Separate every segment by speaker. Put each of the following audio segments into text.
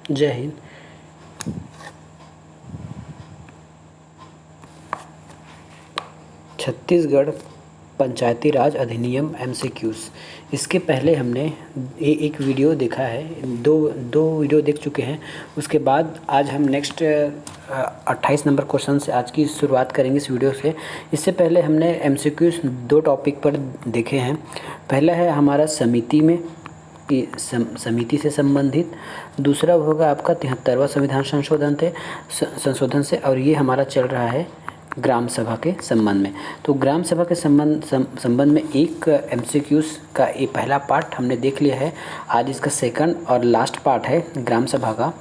Speaker 1: जय हिंद। छत्तीसगढ़ पंचायती राज अधिनियम MCQs। इसके पहले हमने एक वीडियो देखा है, दो वीडियो देख चुके हैं। उसके बाद आज हम नेक्स्ट 28 नंबर क्वेश्चन से आज की शुरुआत करेंगे इस वीडियो से। इससे पहले हमने MCQs 2 टॉपिक पर देखे हैं। पहला है हमारा समिति में समिति से संबंधित, दूसरा होगा आपका 73वां संविधान संशोधन से, और ये हमारा चल रहा है ग्राम सभा के संबंध में। तो ग्राम सभा के संबंध में एक MCQs का ये पहला पार्ट हमने देख लिया है। आज इसका सेकंड और लास्ट पार्ट है ग्राम सभा का।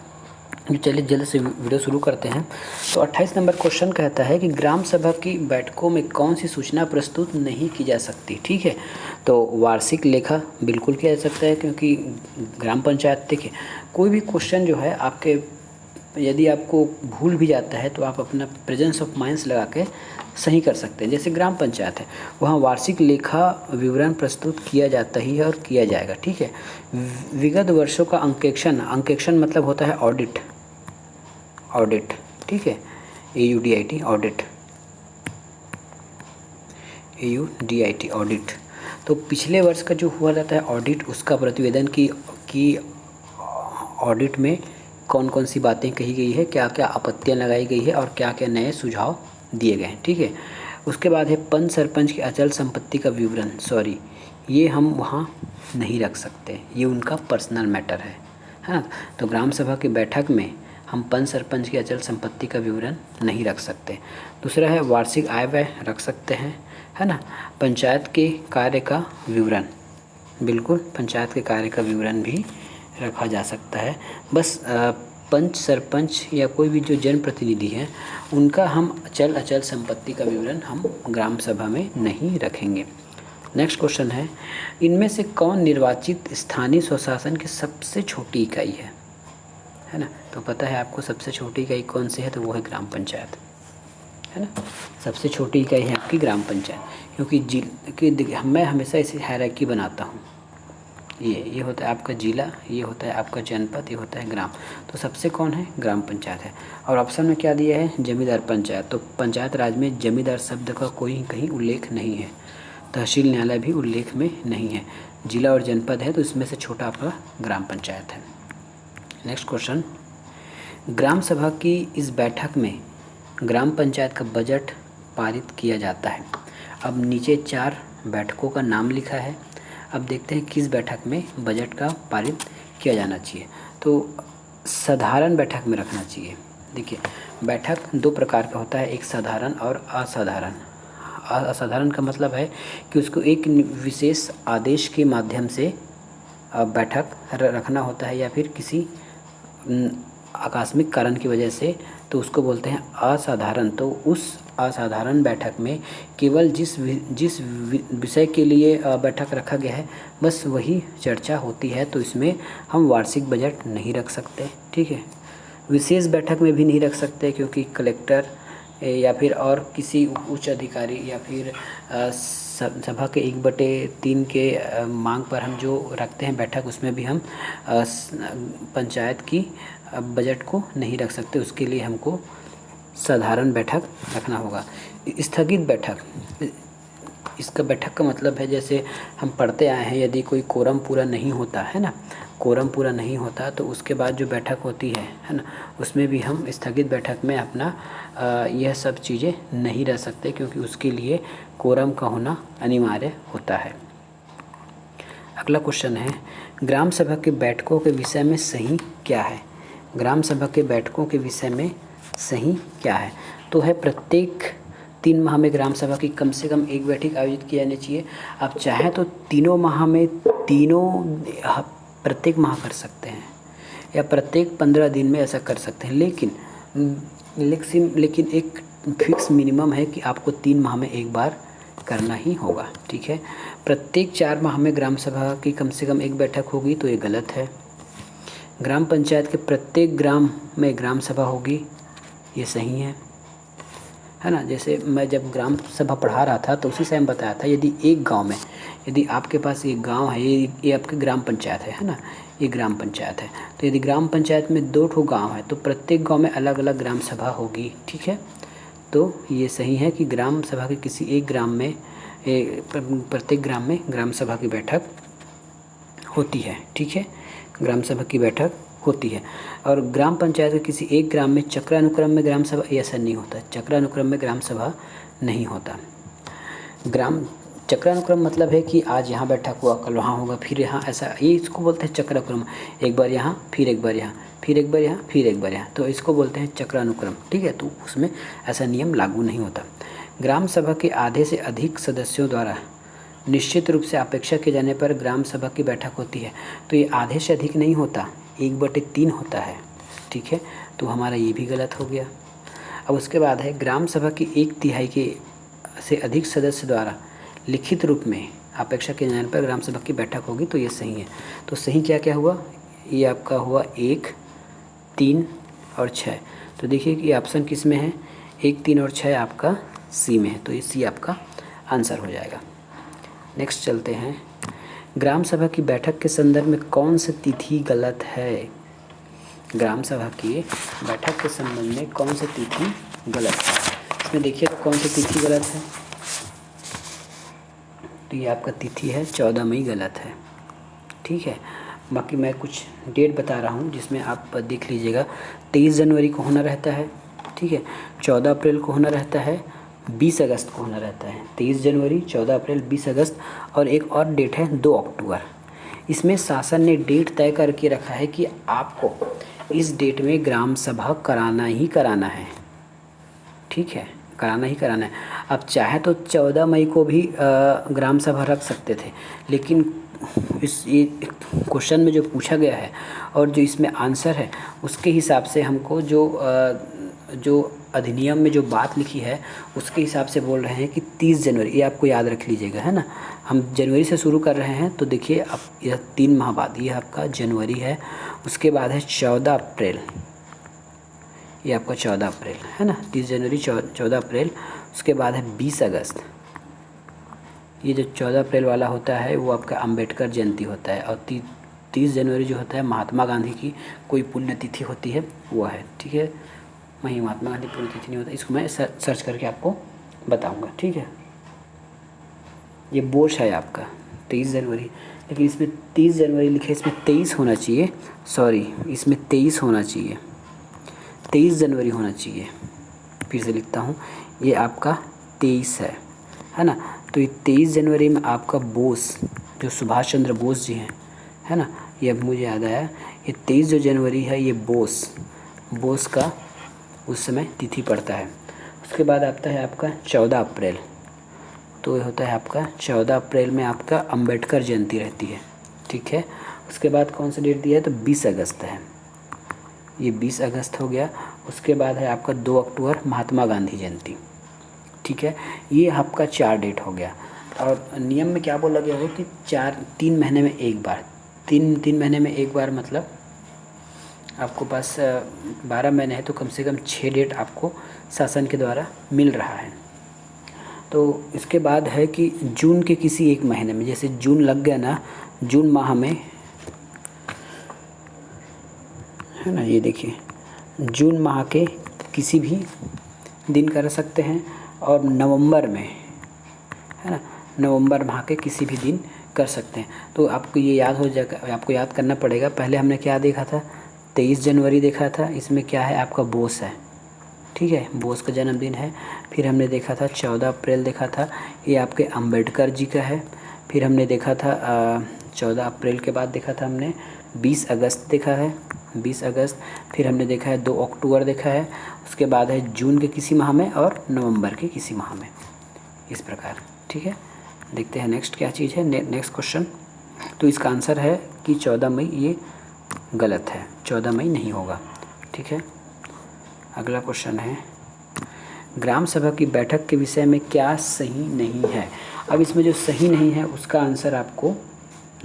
Speaker 1: चलिए जल्द से वीडियो शुरू करते हैं। तो 28 नंबर क्वेश्चन कहता है कि ग्राम सभा की बैठकों में कौन सी सूचना प्रस्तुत नहीं की जा सकती। ठीक है, तो वार्षिक लेखा बिल्कुल किया जा सकता है, क्योंकि ग्राम पंचायत, देखिए कोई भी क्वेश्चन जो है आपके, यदि आपको भूल भी जाता है तो आप अपना प्रेजेंस ऑफ माइंड्स लगा के सही कर सकते हैं। जैसे ग्राम पंचायत है, वहाँ वार्षिक लेखा विवरण प्रस्तुत किया जाता ही है और किया जाएगा। ठीक है, विगत वर्षों का अंकेक्षण मतलब होता है ऑडिट। ठीक है, AUDIT ऑडिट। तो पिछले वर्ष का जो हुआ जाता है ऑडिट, उसका प्रतिवेदन की ऑडिट में कौन कौन सी बातें कही गई है, क्या क्या आपत्तियां लगाई गई है और क्या क्या नए सुझाव दिए गए हैं। ठीक है, उसके बाद है पंच सरपंच की अचल संपत्ति का विवरण। सॉरी, ये हम वहाँ नहीं रख सकते, ये उनका पर्सनल मैटर है ना। तो ग्राम सभा की बैठक में हम पंच सरपंच की अचल संपत्ति का विवरण नहीं रख सकते। दूसरा है वार्षिक आय व्यय रख सकते हैं, है ना। पंचायत के कार्य का विवरण, बिल्कुल पंचायत के कार्य का विवरण भी रखा जा सकता है। बस पंच सरपंच या कोई भी जो जनप्रतिनिधि हैं उनका हम अचल संपत्ति का विवरण हम ग्राम सभा में नहीं रखेंगे। नेक्स्ट क्वेश्चन है, इनमें से कौन निर्वाचित स्थानीय स्वशासन की सबसे छोटी इकाई है ना। तो पता है आपको सबसे छोटी इकाई कौन सी है, तो वो है ग्राम पंचायत, है ना। सबसे छोटी इकाई है आपकी ग्राम पंचायत, क्योंकि मैं हमेशा इसे हायरार्की बनाता हूँ। ये होता है आपका जिला, ये होता है आपका जनपद, ये होता है ग्राम। तो सबसे कौन है, ग्राम पंचायत है। और ऑप्शन में क्या दिया है, जमींदार पंचायत। तो पंचायत राज में जमींदार शब्द का कोई कहीं उल्लेख नहीं है। तहसील न्यायालय भी उल्लेख में नहीं है। जिला और जनपद है, तो इसमें से छोटा आपका ग्राम पंचायत है। नेक्स्ट क्वेश्चन, ग्राम सभा की इस बैठक में ग्राम पंचायत का बजट पारित किया जाता है। अब नीचे 4 बैठकों का नाम लिखा है। अब देखते हैं किस बैठक में बजट का पारित किया जाना चाहिए। तो साधारण बैठक में रखना चाहिए। देखिए बैठक 2 प्रकार का होता है, एक साधारण और असाधारण। असाधारण का मतलब है कि उसको एक विशेष आदेश के माध्यम से बैठक रखना होता है, या फिर किसी आकस्मिक कारण की वजह से, तो उसको बोलते हैं असाधारण। तो उस असाधारण बैठक में केवल जिस विषय के लिए बैठक रखा गया है बस वही चर्चा होती है, तो इसमें हम वार्षिक बजट नहीं रख सकते। ठीक है, विशेष बैठक में भी नहीं रख सकते, क्योंकि कलेक्टर या फिर और किसी उच्च अधिकारी या फिर सभा के 1/3 के मांग पर हम जो रखते हैं बैठक, उसमें भी हम पंचायत की बजट को नहीं रख सकते। उसके लिए हमको साधारण बैठक रखना होगा। स्थगित बैठक, इसका बैठक का मतलब है, जैसे हम पढ़ते आए हैं, यदि कोई कोरम पूरा नहीं होता है ना, कोरम पूरा नहीं होता तो उसके बाद जो बैठक होती है ना, उसमें भी हम स्थगित बैठक में अपना यह सब चीज़ें नहीं रह सकते, क्योंकि उसके लिए कोरम का होना अनिवार्य होता है। अगला क्वेश्चन है, ग्राम सभा के बैठकों के विषय में सही क्या है। ग्राम सभा के बैठकों के विषय में सही क्या है, तो है प्रत्येक 3 माह में ग्राम सभा की कम से कम 1 बैठक आयोजित की जानी चाहिए। आप चाहें तो तीनों माह में प्रत्येक माह कर सकते हैं, या प्रत्येक 15 दिन में ऐसा कर सकते हैं, लेकिन एक फिक्स मिनिमम है कि आपको 3 माह में 1 बार करना ही होगा। ठीक है, प्रत्येक 4 माह में ग्राम सभा की कम से कम 1 बैठक होगी, तो ये गलत है। ग्राम पंचायत के प्रत्येक ग्राम में ग्राम सभा होगी, ये सही है ना। जैसे मैं जब ग्राम सभा पढ़ा रहा था तो उसी समय बताया था, यदि एक गांव में, यदि आपके पास एक गांव है, ये आपकी ग्राम पंचायत है ना, ये ग्राम पंचायत है। तो यदि ग्राम पंचायत में 2 ठो गाँव है तो प्रत्येक गाँव में अलग अलग ग्राम सभा होगी। ठीक है, तो ये सही है कि ग्राम सभा के किसी एक ग्राम में प्रत्येक ग्राम में ग्राम सभा की बैठक होती है। ठीक है, ग्राम सभा की बैठक होती है। और ग्राम पंचायत के किसी एक ग्राम में चक्रानुक्रम में ग्राम सभा, ऐसा नहीं होता। चक्रानुक्रम में ग्राम सभा नहीं होता। ग्राम चक्रानुक्रम मतलब है कि आज यहाँ बैठक हुआ, कल वहाँ होगा, फिर यहाँ, ऐसा, ये इसको बोलते हैं चक्रानुक्रम। एक बार यहाँ, फिर एक बार यहाँ, फिर एक बार यहाँ, फिर एक बार यहाँ, तो इसको बोलते हैं चक्रानुक्रम। ठीक है, तो उसमें ऐसा नियम लागू नहीं होता। ग्राम सभा के आधे से अधिक सदस्यों द्वारा निश्चित रूप से अपेक्षा किए जाने पर ग्राम सभा की बैठक होती है। तो ये आधे से अधिक नहीं होता, 1/3 होता है। ठीक है, तो हमारा ये भी गलत हो गया। अब उसके बाद है ग्राम सभा की 1/3 के से अधिक सदस्य द्वारा लिखित रूप में अपेक्षा किए जाने पर ग्राम सभा की बैठक होगी। तो ये सही है। तो सही क्या क्या हुआ, ये आपका हुआ 1, 3 और 6। तो देखिए कि ऑप्शन किस में है, 1, 3 और 6 आपका सी में है। तो ये सी आपका आंसर हो जाएगा। नेक्स्ट चलते हैं, ग्राम सभा की बैठक के संदर्भ में कौन सी तिथि गलत है। ग्राम सभा की बैठक के संबंध में कौन सी तिथि गलत है, इसमें देखिए तो कौन सी तिथि गलत है। तो ये आपका तिथि है 14 मई गलत है। ठीक है, बाकी मैं कुछ डेट बता रहा हूँ जिसमें आप देख लीजिएगा। 23 जनवरी को होना रहता है। ठीक है, 14 अप्रैल को होना रहता है, 20 अगस्त को होना रहता है। 23 जनवरी, 14 अप्रैल, 20 अगस्त, और एक और डेट है 2 अक्टूबर। इसमें शासन ने डेट तय करके रखा है कि आपको इस डेट में ग्राम सभा कराना ही कराना है। ठीक है, कराना ही कराना है। आप चाहे तो 14 मई को भी ग्राम सभा रख सकते थे, लेकिन ये क्वेश्चन में जो पूछा गया है और जो इसमें आंसर है उसके हिसाब से हमको जो अधिनियम में जो बात लिखी है उसके हिसाब से बोल रहे हैं कि 30 जनवरी, ये आपको याद रख लीजिएगा, है ना। हम जनवरी से शुरू कर रहे हैं, तो देखिए अब यह 3 माह बाद, ये आपका जनवरी है। उसके बाद है 14 अप्रैल, ये आपका 14 अप्रैल है ना, 30 जनवरी, 14 अप्रैल। उसके बाद है 20 अगस्त। ये जो 14 अप्रैल वाला होता है वो आपका अंबेडकर जयंती होता है, और 30 जनवरी जो होता है महात्मा गांधी की कोई पुण्यतिथि होती है, वो है। ठीक है, वहीं महात्मा गांधी पुण्यतिथि नहीं होता, इसको मैं सर्च करके आपको बताऊंगा। ठीक है, ये बोझ है आपका 23 जनवरी, लेकिन इसमें 30 जनवरी लिखे, इसमें 23 होना चाहिए, सॉरी इसमें 23 होना चाहिए, 23 जनवरी होना चाहिए। फिर से लिखता हूँ, ये आपका 23 है ना। तो ये 23 जनवरी में आपका बोस, जो सुभाष चंद्र बोस जी हैं, है ना, ये अब मुझे याद आया, ये 23 जो जनवरी है ये बोस का उस समय तिथि पड़ता है। उसके बाद आता है आपका 14 अप्रैल, तो ये होता है आपका 14 अप्रैल में आपका अंबेडकर जयंती रहती है। ठीक है, उसके बाद कौन सा डेट दिया है, तो 20 अगस्त है, ये 20 अगस्त हो गया। उसके बाद है आपका 2 अक्टूबर महात्मा गांधी जयंती। ठीक है, ये आपका 4 डेट हो गया। और नियम में क्या बोला गया हो कि 3 महीने में एक बार, 3 महीने में एक बार, मतलब आपको पास 12 महीने है तो कम से कम 6 डेट आपको शासन के द्वारा मिल रहा है। तो इसके बाद है कि जून के किसी एक महीने में, जैसे जून लग गया ना, जून माह में, है ना, ये देखिए जून माह के किसी भी दिन कर सकते हैं, और नवंबर में, है ना, नवंबर माह के किसी भी दिन कर सकते हैं। तो आपको ये याद हो जाएगा, आपको याद करना पड़ेगा। पहले हमने क्या देखा था, 23 जनवरी देखा था, इसमें क्या है आपका बोस है। ठीक है, बोस का जन्मदिन है। फिर हमने देखा था 14 अप्रैल देखा था, ये आपके अंबेडकर जी का है। फिर हमने देखा था 14 अप्रैल के बाद देखा था हमने 20 अगस्त देखा है, 20 अगस्त। फिर हमने देखा है 2 अक्टूबर देखा है। उसके बाद है जून के किसी माह में और नवंबर के किसी माह में, इस प्रकार। ठीक है, देखते हैं नेक्स्ट क्या चीज़ है, नेक्स्ट क्वेश्चन। तो इसका आंसर है कि 14 मई, ये गलत है, 14 मई नहीं होगा। ठीक है, अगला क्वेश्चन है, ग्राम सभा की बैठक के विषय में क्या सही नहीं है। अब इसमें जो सही नहीं है उसका आंसर आपको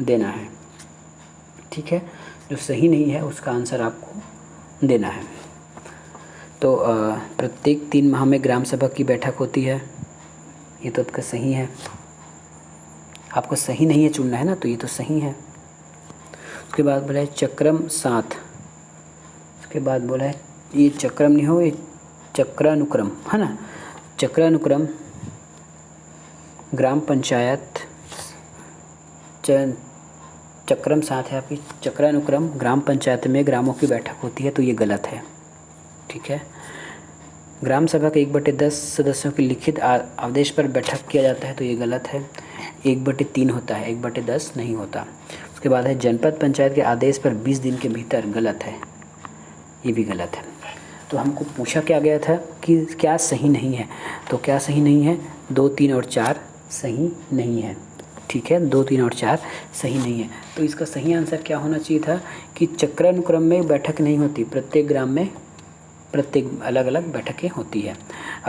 Speaker 1: देना है। ठीक है, जो सही नहीं है उसका आंसर आपको देना है। तो प्रत्येक 3 माह में ग्राम सभा की बैठक होती है, ये तो आपका सही है। आपको सही नहीं है चुनना है ना, तो ये तो सही है। उसके बाद बोला है चक्रम 7, उसके बाद बोला है ये चक्रम नहीं हो, ये चक्रानुक्रम है ना, चक्रानुक्रम ग्राम पंचायत चक्रम 7 है आपकी, चक्रानुक्रम ग्राम पंचायत में ग्रामों की बैठक होती है, तो ये गलत है। ठीक है। ग्राम सभा के 1/10 सदस्यों के लिखित आदेश पर बैठक किया जाता है, तो ये गलत है। 1/3 होता है, 1/10 नहीं होता। उसके बाद है जनपद पंचायत के आदेश पर 20 दिन के भीतर, गलत है, ये भी गलत है। तो हमको पूछा क्या गया था कि क्या सही नहीं है, तो क्या सही नहीं है, 2, 3 और 4 सही नहीं है। ठीक है, 2, 3 और 4 सही नहीं है। तो इसका सही आंसर क्या होना चाहिए था कि चक्रानुक्रम में बैठक नहीं होती, प्रत्येक ग्राम में प्रत्येक अलग अलग बैठकें होती है।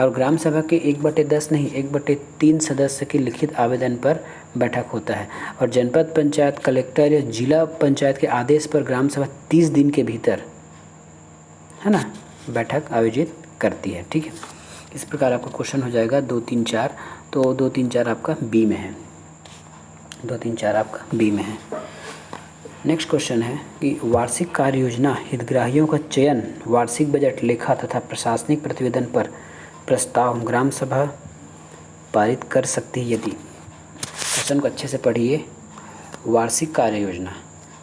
Speaker 1: और ग्राम सभा के 1/10 नहीं, 1/3 सदस्य के लिखित आवेदन पर बैठक होता है। और जनपद पंचायत कलेक्टर या जिला पंचायत के आदेश पर ग्राम सभा 30 दिन के भीतर, है ना, बैठक आयोजित करती है। ठीक है, इस प्रकार आपका क्वेश्चन हो जाएगा 2, 3, 4। तो 2, 3, 4 आपका बी में है, 2, 3, 4 आपका बी में है। नेक्स्ट क्वेश्चन है कि वार्षिक कार्य योजना हितग्राहियों का चयन वार्षिक बजट लेखा तथा प्रशासनिक प्रतिवेदन पर प्रस्ताव ग्राम सभा पारित कर सकती है यदि। क्वेश्चन को अच्छे से पढ़िए। वार्षिक कार्य योजना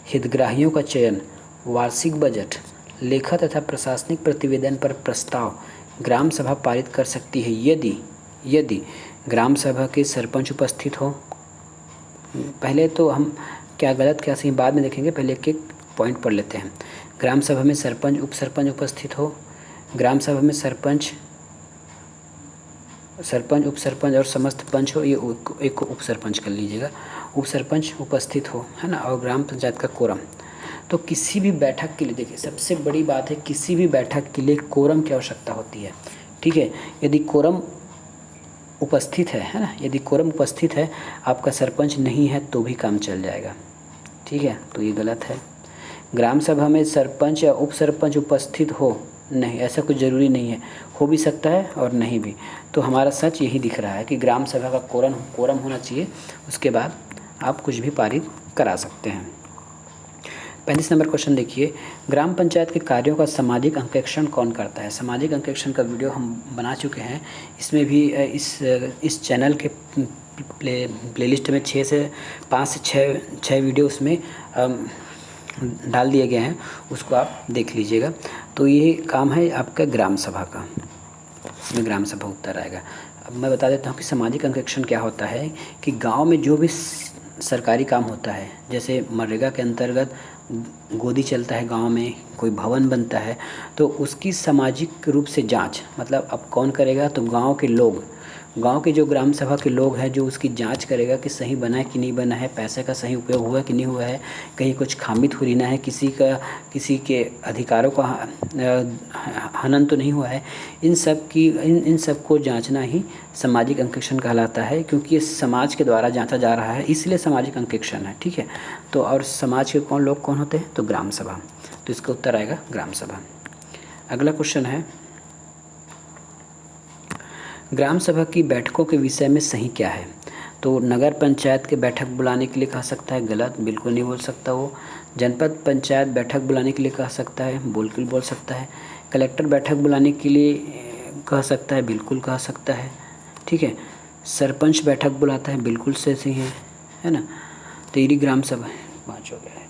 Speaker 1: हितग्राहियों का चयन वार्षिक बजट लेखा तथा प्रशासनिक प्रतिवेदन पर प्रस्ताव ग्राम सभा पारित कर सकती है यदि ग्राम सभा के सरपंच उपस्थित हो। पहले तो हम क्या गलत क्या सही बाद में देखेंगे, पहले एक एक पॉइंट पढ़ लेते हैं। ग्राम सभा में सरपंच उप सरपंच उपस्थित हो, ग्राम सभा में सरपंच उप सरपंच और समस्त पंच हो, ये एक को उप सरपंच कर लीजिएगा, उप सरपंच उपस्थित हो, है ना, और ग्राम पंचायत का कोरम। तो किसी भी बैठक के लिए देखिए सबसे बड़ी बात है, किसी भी बैठक के लिए कोरम की आवश्यकता होती है। ठीक है, यदि कोरम उपस्थित है ना, यदि कोरम उपस्थित है, आपका सरपंच नहीं है तो भी काम चल जाएगा। ठीक है, तो ये गलत है। ग्राम सभा में सरपंच या उप सरपंच उपस्थित हो, नहीं, ऐसा कुछ ज़रूरी नहीं है, हो भी सकता है और नहीं भी। तो हमारा सच यही दिख रहा है कि ग्राम सभा का कोरम होना चाहिए, उसके बाद आप कुछ भी पारित करा सकते हैं। 35 नंबर क्वेश्चन देखिए, ग्राम पंचायत के कार्यों का सामाजिक अंकेक्षण कौन करता है। सामाजिक अंकेक्षण का वीडियो हम बना चुके हैं, इसमें भी इस चैनल के प्लेलिस्ट में 5 से 6 वीडियो उसमें डाल दिए गए हैं, उसको आप देख लीजिएगा। तो ये काम है आपका ग्राम सभा का, इसमें ग्राम सभा उत्तर आएगा। अब मैं बता देता हूँ कि सामाजिक अंकेक्षण क्या होता है कि गांव में जो भी सरकारी काम होता है, जैसे मनरेगा के अंतर्गत गोदी चलता है गांव में, कोई भवन बनता है, तो उसकी सामाजिक रूप से जांच, मतलब अब कौन करेगा, तो गांव के लोग, गांव के जो ग्राम सभा के लोग हैं जो उसकी जांच करेगा कि सही बना है कि नहीं बना है, पैसे का सही उपयोग हुआ कि नहीं हुआ है, कहीं कुछ खामी थोड़ी ना है, किसी के अधिकारों का हनन तो नहीं हुआ है। इन सब को जांचना ही सामाजिक अंकेक्षण कहलाता है, क्योंकि ये समाज के द्वारा जांचा जा रहा है, इसलिए सामाजिक अंकेक्षण है। ठीक है, तो और समाज के लोग कौन होते हैं, तो ग्राम सभा, तो इसका उत्तर आएगा ग्राम सभा। अगला क्वेश्चन है, ग्राम सभा की बैठकों के विषय में सही क्या है। तो नगर पंचायत के बैठक बुलाने के लिए कह सकता है, गलत, बिल्कुल नहीं बोल सकता वो। जनपद पंचायत बैठक बुलाने के लिए कह सकता है, बिल्कुल बोल सकता है। कलेक्टर बैठक बुलाने के लिए कह सकता है, बिल्कुल कह सकता है। ठीक है, सरपंच बैठक बुलाता है, बिल्कुल सही है ना। तो यदि ग्राम सभा 5 हो गया है।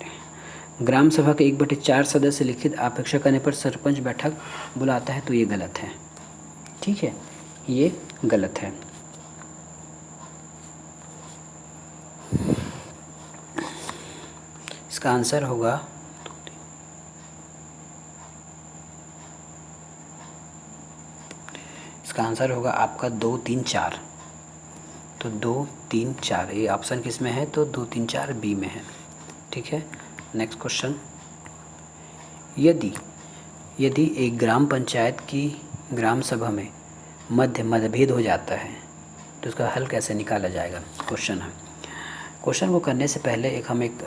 Speaker 1: ग्राम सभा के 1/4 सदस्य लिखित अपेक्षा करने पर सरपंच बैठक बुलाता है, तो ये गलत है। ठीक है, ये गलत है। इसका आंसर होगा आपका 2, 3, 4। तो 2, 3, 4 ये ऑप्शन किस में है, तो 2, 3, 4 बी में है। ठीक है, नेक्स्ट क्वेश्चन, यदि एक ग्राम पंचायत की ग्राम सभा में मतभेद हो जाता है तो उसका हल कैसे निकाला जाएगा, क्वेश्चन है। क्वेश्चन को करने से पहले हम एक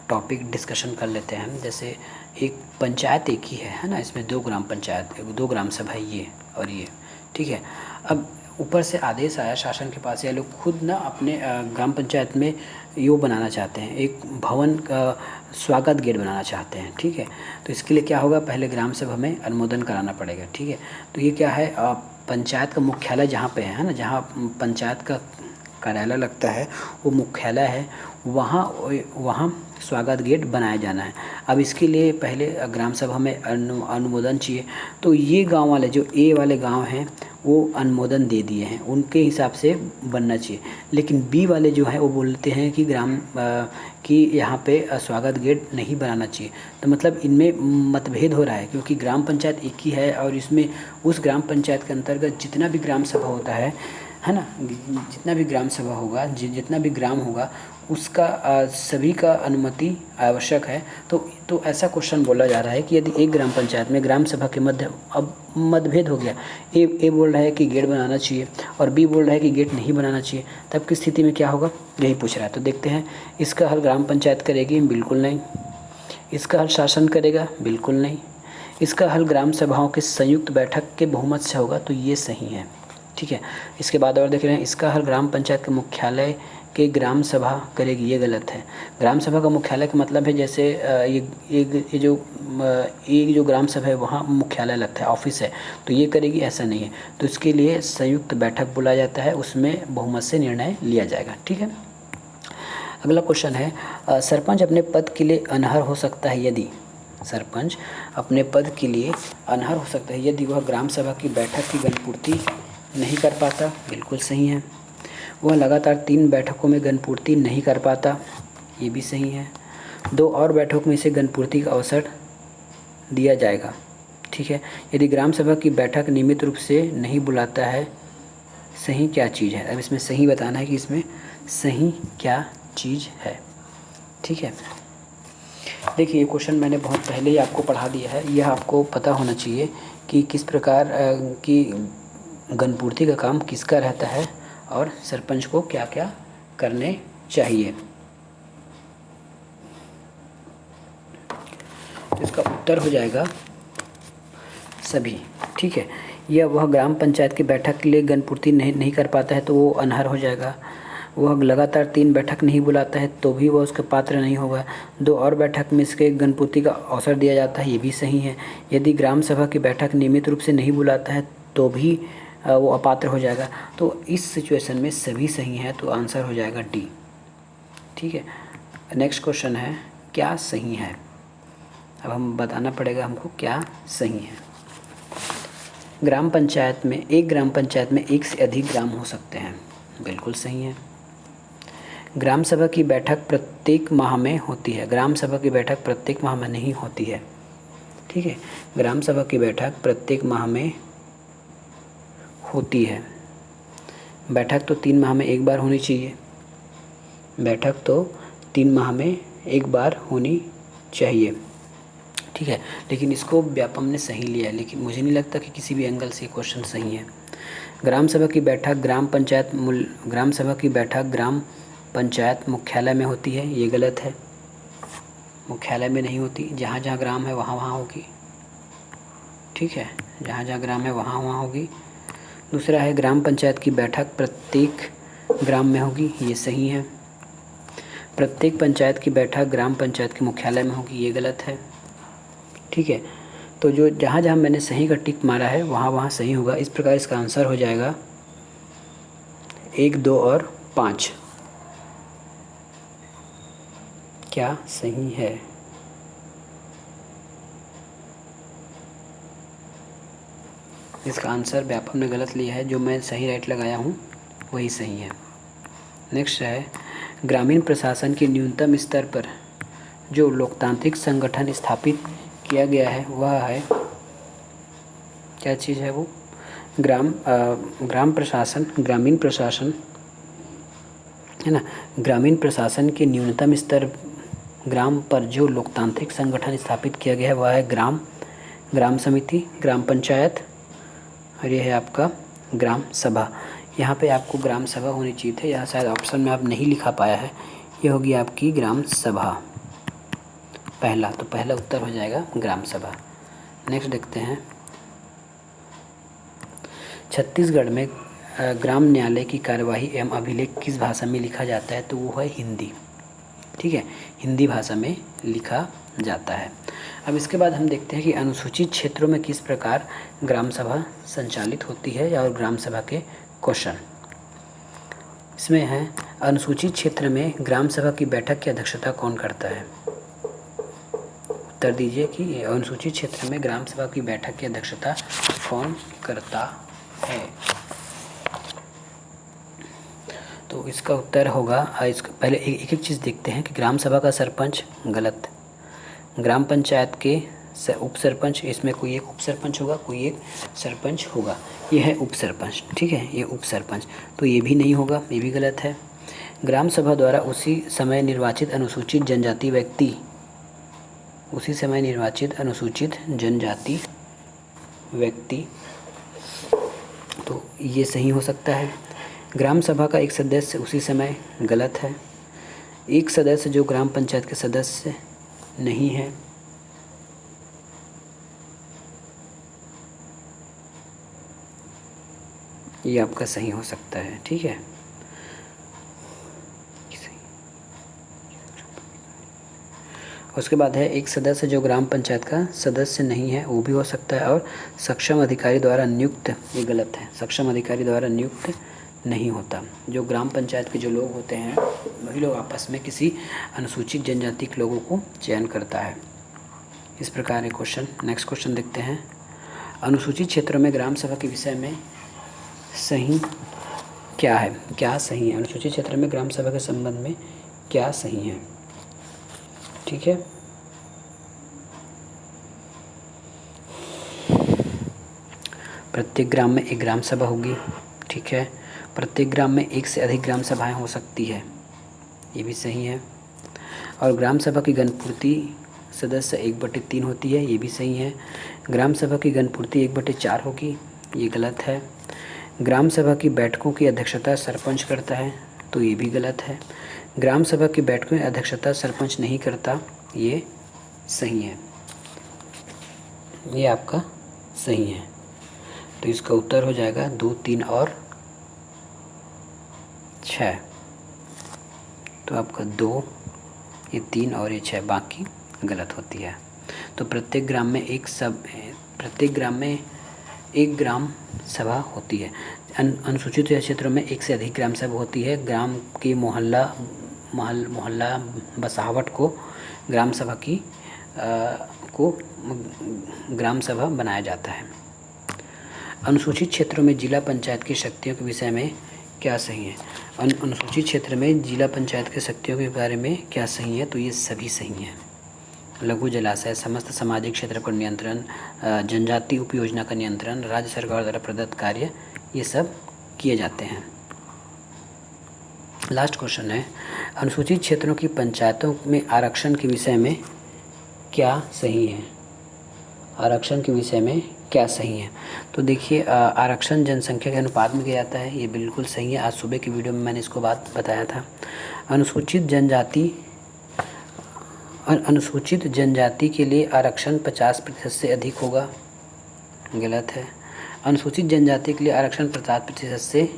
Speaker 1: टॉपिक डिस्कशन कर लेते हैं। जैसे एक पंचायत एक ही है ना, इसमें 2 ग्राम पंचायत, 2 ग्राम सभा, ये और ये। ठीक है, अब ऊपर से आदेश आया शासन के पास, या लोग खुद ना अपने ग्राम पंचायत में यो बनाना चाहते हैं, एक भवन का स्वागत गेट बनाना चाहते हैं, ठीक है। तो इसके लिए क्या होगा, पहले ग्राम सभा में अनुमोदन कराना पड़ेगा, ठीक है। तो ये क्या है, पंचायत का मुख्यालय जहाँ पे है ना, जहाँ पंचायत का कार्यालय लगता है वो मुख्यालय है, वहाँ वहाँ स्वागत गेट बनाया जाना है। अब इसके लिए पहले ग्राम सभा में अनुमोदन चाहिए। तो ये गांव वाले जो ए वाले गांव हैं वो अनुमोदन दे दिए हैं, उनके हिसाब से बनना चाहिए। लेकिन बी वाले जो हैं वो बोलते हैं कि कि यहाँ पे स्वागत गेट नहीं बनाना चाहिए। तो मतलब इनमें मतभेद हो रहा है, क्योंकि ग्राम पंचायत एक ही है और इसमें उस ग्राम पंचायत के अंतर्गत जितना भी ग्राम सभा होता है ना, जितना भी ग्राम सभा होगा, जितना भी ग्राम होगा उसका सभी का अनुमति आवश्यक है। तो ऐसा क्वेश्चन बोला जा रहा है कि यदि एक ग्राम पंचायत में ग्राम सभा के मध्य अब मतभेद हो गया, ए बोल रहा है कि गेट बनाना चाहिए और बी बोल रहा है कि गेट नहीं बनाना चाहिए, तब की स्थिति में क्या होगा, यही पूछ रहा है। तो देखते हैं, इसका हल ग्राम पंचायत करेगी, बिल्कुल नहीं। इसका हल शासन करेगा, बिल्कुल नहीं। इसका हल ग्राम सभाओं के संयुक्त बैठक के बहुमत से होगा, तो ये सही है, ठीक है। इसके बाद और देख रहे हैं, इसका हल ग्राम पंचायत के मुख्यालय के ग्राम सभा करेगी, ये गलत है। ग्राम सभा का मुख्यालय का मतलब है जैसे ये जो ग्राम सभा है वहाँ मुख्यालय लगता है, ऑफिस है, तो ये करेगी, ऐसा नहीं है। तो इसके लिए संयुक्त बैठक बुलाया जाता है, उसमें बहुमत से निर्णय लिया जाएगा, ठीक है। अगला क्वेश्चन है, सरपंच अपने पद के लिए अनर्ह हो सकता है यदि, सरपंच अपने पद के लिए अनर्ह हो सकता है यदि वह ग्राम सभा की बैठक की गणपूर्ति नहीं कर पाता, बिल्कुल सही है। वह लगातार 3 बैठकों में गणपूर्ति नहीं कर पाता, ये भी सही है। 2 और बैठकों में इसे गणपूर्ति का अवसर दिया जाएगा, ठीक है। यदि ग्राम सभा की बैठक नियमित रूप से नहीं बुलाता है, सही क्या चीज़ है, अब इसमें सही बताना है कि इसमें सही क्या चीज़ है, ठीक है। देखिए, ये क्वेश्चन मैंने बहुत पहले ही आपको पढ़ा दिया है, यह आपको पता होना चाहिए कि किस प्रकार की गणपूर्ति का काम किसका रहता है और सरपंच को क्या क्या करने चाहिए। तो इसका उत्तर हो जाएगा सभी, ठीक है। यह वह ग्राम पंचायत की बैठक के लिए गणपूर्ति नहीं कर पाता है तो वो अनर्ह हो जाएगा। वह लगातार 3 बैठक नहीं बुलाता है तो भी वह उसका पात्र नहीं होगा। 2 और बैठक में इसके गणपूर्ति का अवसर दिया जाता है, ये भी सही है। यदि ग्राम सभा की बैठक नियमित रूप से नहीं बुलाता है तो भी वो अपात्र हो जाएगा। तो इस सिचुएशन में सभी सही है, तो आंसर हो जाएगा डी, ठीक है। नेक्स्ट क्वेश्चन है, क्या सही है। अब हम बताना पड़ेगा हमको क्या सही है। ग्राम पंचायत में एक से अधिक ग्राम हो सकते हैं, बिल्कुल सही है। ग्राम सभा की बैठक प्रत्येक माह में होती है, ग्राम सभा की बैठक प्रत्येक माह में नहीं होती है, ठीक है। ग्राम सभा की बैठक प्रत्येक माह में होती है। बैठक तो 3 माह में एक बार होनी चाहिए, बैठक तो 3 माह में एक बार होनी चाहिए, ठीक है। लेकिन इसको व्यापम ने सही लिया है, लेकिन मुझे नहीं लगता कि किसी भी एंगल से क्वेश्चन सही है। ग्राम सभा की बैठक ग्राम पंचायत मुख्यालय में होती है, ये गलत है। मुख्यालय में नहीं होती, जहाँ जहाँ ग्राम है वहाँ वहाँ होगी, ठीक है। जहाँ जहाँ ग्राम है वहाँ वहाँ होगी। दूसरा है, ग्राम पंचायत की बैठक प्रत्येक ग्राम में होगी, ये सही है। प्रत्येक पंचायत की बैठक ग्राम पंचायत के मुख्यालय में होगी, ये गलत है, ठीक है। तो जो जहाँ जहाँ मैंने सही का टिक मारा है वहाँ वहाँ सही होगा। इस प्रकार इसका आंसर हो जाएगा 1, 2 और 5। क्या सही है। इसका आंसर व्यापम ने गलत लिया है, जो मैं सही राइट लगाया हूँ वही सही है। नेक्स्ट है, ग्रामीण प्रशासन के न्यूनतम स्तर पर जो लोकतांत्रिक संगठन स्थापित किया गया है वह है, क्या चीज़ है वो, ग्रामीण प्रशासन है ना। ग्रामीण प्रशासन के न्यूनतम स्तर ग्राम पर जो लोकतांत्रिक संगठन स्थापित किया गया है वह है ग्राम समिति, ग्राम पंचायत, और ये है आपका ग्राम सभा। यहाँ पे आपको ग्राम सभा होनी चाहिए थे, यहाँ शायद ऑप्शन में आप नहीं लिखा पाया है, ये होगी आपकी ग्राम सभा पहला। तो पहला उत्तर हो जाएगा ग्राम सभा। नेक्स्ट देखते हैं, छत्तीसगढ़ में ग्राम न्यायालय की कार्यवाही एवं अभिलेख किस भाषा में लिखा जाता है, तो वो है हिंदी। ठीक है, हिंदी भाषा में लिखा जाता है। अब इसके बाद हम देखते हैं कि अनुसूचित क्षेत्रों में किस प्रकार ग्राम सभा संचालित होती है और ग्राम सभा के क्वेश्चन इसमें है। अनुसूचित क्षेत्र में ग्राम सभा की बैठक की अध्यक्षता कौन करता है? उत्तर दीजिए कि अनुसूचित क्षेत्र में ग्राम सभा की बैठक की अध्यक्षता कौन करता है? तो इसका उत्तर होगा, इसका पहले एक एक चीज़ देखते हैं कि ग्राम सभा का सरपंच गलत, ग्राम पंचायत के उप सरपंच, इसमें कोई एक उप सरपंच होगा, कोई एक सरपंच होगा, ये है उप सरपंच, ठीक है, ये उप सरपंच, तो ये भी नहीं होगा, ये भी गलत है। ग्राम सभा द्वारा उसी समय निर्वाचित अनुसूचित जनजाति व्यक्ति, उसी समय निर्वाचित अनुसूचित जनजाति व्यक्ति, तो ये सही हो सकता है। ग्राम सभा का एक सदस्य उसी समय, गलत है। एक सदस्य जो ग्राम पंचायत के सदस्य नहीं है, ये आपका सही हो सकता है, ठीक है। उसके बाद है एक सदस्य जो ग्राम पंचायत का सदस्य नहीं है, वो भी हो सकता है। और सक्षम अधिकारी द्वारा नियुक्त, ये गलत है, सक्षम अधिकारी द्वारा नियुक्त नहीं होता। जो ग्राम पंचायत के जो लोग होते हैं वही लोग आपस में किसी अनुसूचित जनजाति के लोगों को चयन करता है। इस प्रकार के क्वेश्चन। नेक्स्ट क्वेश्चन देखते हैं। अनुसूचित क्षेत्रों में ग्राम सभा के विषय में सही क्या है? क्या सही है? अनुसूचित क्षेत्र में ग्राम सभा के संबंध में क्या सही है? ठीक है, प्रत्येक ग्राम में एक ग्राम सभा होगी, ठीक है। प्रत्येक ग्राम में एक से अधिक ग्राम सभाएं हो सकती है, ये भी सही है। और ग्राम सभा की गणपूर्ति सदस्य 1/3 होती है, ये भी सही है। ग्राम सभा की गणपूर्ति 1/4 होगी, ये गलत है। ग्राम सभा की बैठकों की अध्यक्षता सरपंच करता है, तो ये भी गलत है। ग्राम सभा की बैठकों की अध्यक्षता सरपंच नहीं करता, ये सही है, ये आपका सही है। तो इसका उत्तर हो जाएगा 2, 3 और 6। तो आपका 2, ये 3 और ये 6, बाकी गलत होती है। तो प्रत्येक ग्राम में एक ग्राम सभा होती है। अनुसूचित क्षेत्रों में एक से अधिक ग्राम सभा होती है। ग्राम के मोहल्ला बसावट को ग्राम सभा बनाया जाता है। अनुसूचित क्षेत्रों में जिला पंचायत की शक्तियों के विषय में क्या सही है? अनुसूचित क्षेत्र में जिला पंचायत की शक्तियों के बारे में क्या सही है? तो ये सभी सही हैं। लघु जलाशय, समस्त सामाजिक क्षेत्र पर नियंत्रण, जनजाति उपयोजना का नियंत्रण, राज्य सरकार द्वारा प्रदत्त कार्य, ये सब किए जाते हैं। लास्ट क्वेश्चन है, अनुसूचित क्षेत्रों की पंचायतों में आरक्षण के विषय में क्या सही है? आरक्षण के विषय में क्या सही है? तो देखिए, आरक्षण जनसंख्या के अनुपात में किया जाता है, ये बिल्कुल सही है। आज सुबह की वीडियो में मैंने इसको बात बताया था। अनुसूचित जनजाति के लिए आरक्षण 50% से अधिक होगा, गलत है। अनुसूचित जनजाति के लिए आरक्षण 50% से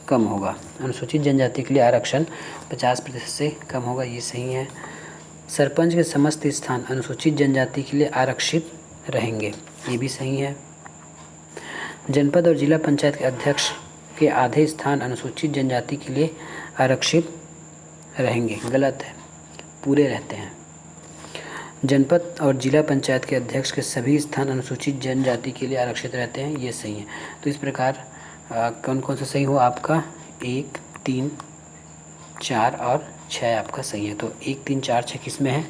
Speaker 1: कम होगा। अनुसूचित जनजाति के लिए आरक्षण 50% से कम होगा, ये सही है। सरपंच के समस्त स्थान अनुसूचित जनजाति के लिए आरक्षित रहेंगे, ये भी सही है। जनपद और जिला पंचायत के अध्यक्ष के आधे स्थान अनुसूचित जनजाति के लिए आरक्षित रहेंगे, गलत है, पूरे रहते हैं। जनपद और जिला पंचायत के अध्यक्ष के सभी स्थान अनुसूचित जनजाति के लिए आरक्षित रहते हैं, ये सही है। तो इस प्रकार कौन कौन सा सही हो आपका? 1, 3, 4 और 6 आपका सही है। तो 1, 3, 4, 6 किस में है?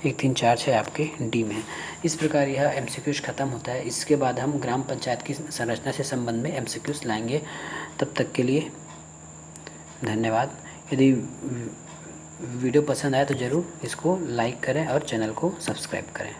Speaker 1: 1, 3, 4, 6 आपके डी में है। इस प्रकार यह MCQs ख़त्म होता है। इसके बाद हम ग्राम पंचायत की संरचना से संबंध में MCQs लाएंगे। तब तक के लिए धन्यवाद। यदि वीडियो पसंद आए तो ज़रूर इसको लाइक करें और चैनल को सब्सक्राइब करें।